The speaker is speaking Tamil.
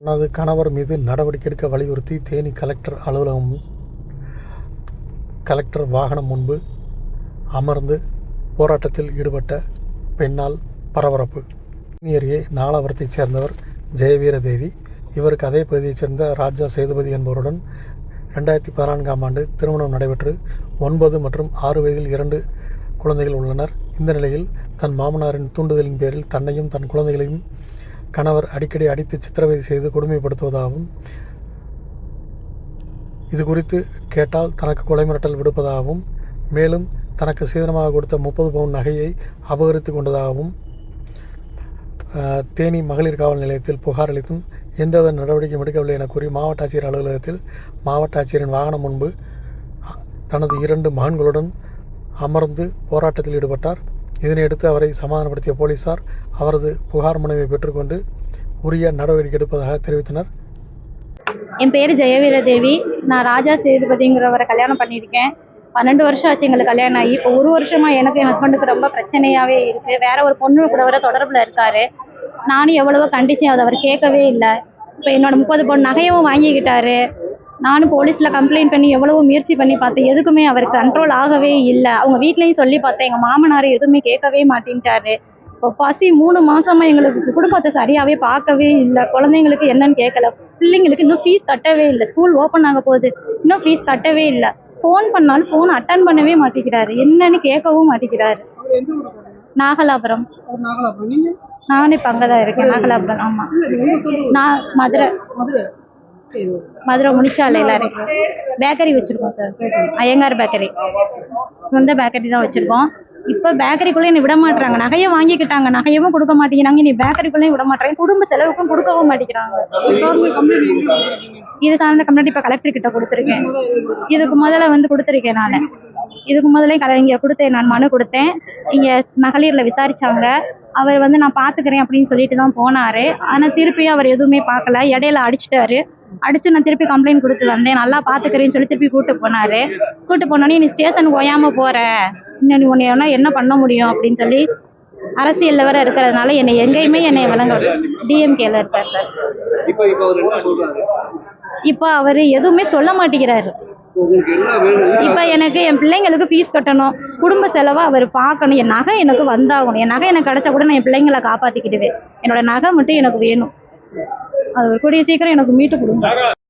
தனது கணவர் மீது நடவடிக்கை எடுக்க வலியுறுத்தி தேனி கலெக்டர் வாகனம் முன்பு அமர்ந்து போராட்டத்தில் ஈடுபட்ட பெண்ணால் பரபரப்பு. தேனி அருகே நாலாவரத்தைச் சேர்ந்தவர் ஜெயவீரதேவி. இவருக்கு அதே பகுதியைச் சேர்ந்த ராஜா சேதுபதி என்பவருடன் 2014ஆம் ஆண்டு திருமணம் நடைபெற்று 9 மற்றும் 6 வயதில் 2 குழந்தைகள் உள்ளனர். இந்த நிலையில் தன் மாமனாரின் தூண்டுதலின் பேரில் தன்னையும் தன் குழந்தைகளையும் கணவர் அடிக்கடி அடித்து சித்திரவதை செய்து கொடுமைப்படுத்துவதாகவும், இது குறித்து கேட்டால் தனக்கு கொலை மிரட்டல் விடுப்பதாகவும், மேலும் தனக்கு சீதனமாக கொடுத்த 30 பவுன் நகையை அபகரித்து கொண்டதாகவும் தேனி மகளிர் காவல் நிலையத்தில் புகார் அளித்தும் எந்தவித நடவடிக்கையும் எடுக்கவில்லை என கூறி மாவட்ட ஆட்சியர் அலுவலகத்தில் மாவட்ட ஆட்சியரின் வாகனம் முன்பு தனது 2 மகன்களுடன் அமர்ந்து போராட்டத்தில் ஈடுபட்டார். இதனையடுத்து அவரை சமாதானப்படுத்திய போலீசார் அவரது புகார் மனுவை பெற்றுக்கொண்டு உரிய நடவடிக்கை எடுப்பதாக தெரிவித்தனர். என் பேர் ஜெயவீரதேவி. நான் ராஜா சேதுபதிங்கிறவரை கல்யாணம் பண்ணியிருக்கேன். 12 வருஷம் ஆச்சு எங்களுக்கு கல்யாணம் ஆகி. இப்போ 1 வருஷமாக எனக்கு என் ஹஸ்பண்டுக்கு ரொம்ப பிரச்சனையாகவே இருக்குது. வேற ஒரு பொண்ணு கூட வர தொடர்பில் இருக்காரு. நானும் எவ்வளவோ கண்டிச்சேன், அதை அவர் கேட்கவே இல்லை. இப்போ என்னோட 30 பவுன் நகையும் வாங்கிக்கிட்டாரு. நானும் போலீஸில் கம்ப்ளைண்ட் பண்ணி எவ்வளவோ முயற்சி பண்ணி பார்த்தேன். எதுக்குமே அவருக்கு கண்ட்ரோல் ஆகவே இல்லை. அவங்க வீட்லேயும் சொல்லி பார்த்தேன். எங்கள் மாமனார் எதுவுமே கேட்கவே மாட்டேன்ட்டாரு. இப்போ பசி 3 மாசமா எங்களுக்கு குடும்பத்தை சரியாகவே பார்க்கவே இல்லை. குழந்தைங்களுக்கு என்னன்னு கேட்கல. பிள்ளைங்களுக்கு இன்னும் ஃபீஸ் கட்டவே இல்லை. ஸ்கூல் ஓப்பன் ஆக போகுது, இன்னும் ஃபீஸ் கட்டவே இல்லை. ஃபோன் பண்ணாலும் ஃபோன் அட்டன் பண்ணவே மாட்டேங்கிறாரு. என்னன்னு கேட்கவும் மாட்டேங்கிறாரு. நாகலாபுரம். நானும் இப்போ அங்கே தான் இருக்கேன், நாகலாபுரம். ஆமாம், நான் மதுரை முனிச்சாலையில் இருக்கேன். பேக்கரி வச்சுருக்கோம் சார், ஐயங்கார் பேக்கரி. சொந்த பேக்கரி தான் வச்சுருக்கோம். இப்போ பேக்கரிக்குள்ளே என்னை விட மாட்டுறாங்க. நகையை வாங்கிக்கிட்டாங்க, நகையவும் கொடுக்க மாட்டேங்கிறாங்க. நீ பேக்கரிக்குள்ளேயும் விட மாட்டேறாங்க. குடும்ப செலவுக்கும் கொடுக்கவும் மாட்டேங்கிறாங்க. இது சார்ந்த கம்ப்ளைண்ட் இப்போ கலெக்டர் கிட்ட கொடுத்துருக்கேன். இதுக்கு முதல்ல கொடுத்துருக்கேன். நான் இதுக்கு முதல்ல இங்கே கொடுத்தேன். நான் மனு கொடுத்தேன். இங்கே மகளிரில் விசாரித்தாங்க. அவர் நான் பார்த்துக்கிறேன் அப்படின்னு சொல்லிட்டு தான் போனார். ஆனால் திருப்பி அவர் எதுவுமே பார்க்கல. இடையில அடிச்சிட்டாரு. அடித்து நான் திருப்பி கம்ப்ளைண்ட் கொடுத்து வந்தேன். நல்லா பார்த்துக்கிறேன்னு சொல்லி திருப்பி கூப்பிட்டு போனார். கூப்பிட்டு போனோன்னே நீ ஸ்டேஷனுக்கு ஓயாமல் போகிற, இன்னும் நீ உன்னை என்ன பண்ண முடியும் அப்படின்னு சொல்லி அரசியலில் வேற இருக்கிறதுனால எங்கேயுமே என்னை வழங்க டிஎம்கேல இருக்கார் சார். இப்போ அவர் எதுவுமே சொல்ல மாட்டேங்கிறாரு. இப்போ எனக்கு என் பிள்ளைங்களுக்கு ஃபீஸ் கட்டணும், குடும்ப செலவை அவர் பார்க்கணும். என் நகை எனக்கு வந்தாகணும். என் நகை எனக்கு கிடைச்சா கூட நான் என் பிள்ளைங்களை காப்பாற்றிக்கிடுவேன். என்னோட நகை மட்டும் எனக்கு வேணும். அது கூடிய சீக்கிரம் எனக்கு மீட்டு கொடுங்க.